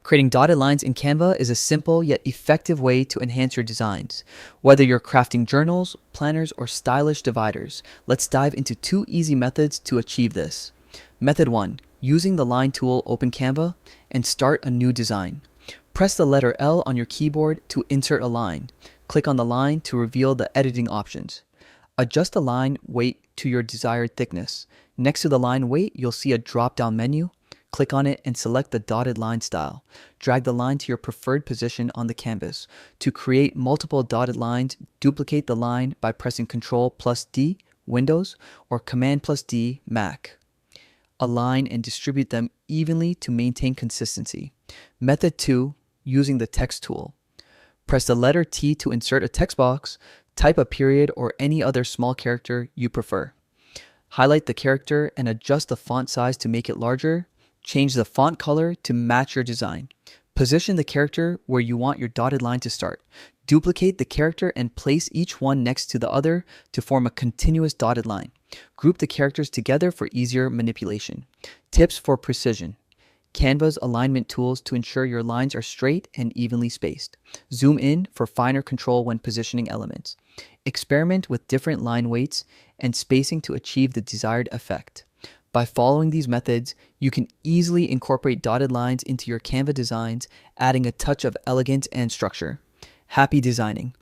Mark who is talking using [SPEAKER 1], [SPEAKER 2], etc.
[SPEAKER 1] Creating dotted lines in Canva is a simple yet effective way to enhance your designs. Whether you're crafting journals, planners, or stylish dividers, let's dive into 2 easy methods to achieve this. Method 1. Using the line tool, open Canva and start a new design. Press the letter L on your keyboard to insert a line. Click on the line to reveal the editing options. Adjust the line weight to your desired thickness. Next to the line weight, you'll see a drop-down menu. Click on it and select the dotted line style. Drag the line to your preferred position on the canvas. To create multiple dotted lines, duplicate the line by pressing Ctrl+D, Windows, or Command+D, Mac. Align and distribute them evenly to maintain consistency. Method 2, using the text tool. Press the letter T to insert a text box. Type a period or any other small character you prefer. Highlight the character and adjust the font size to make it larger. Change the font color to match your design. Position the character where you want your dotted line to start. Duplicate the character and place each one next to the other to form a continuous dotted line. Group the characters together for easier manipulation. Tips for precision. Canva's alignment tools to ensure your lines are straight and evenly spaced. Zoom in for finer control when positioning elements. Experiment with different line weights and spacing to achieve the desired effect. By following these methods, you can easily incorporate dotted lines into your Canva designs, adding a touch of elegance and structure. Happy designing!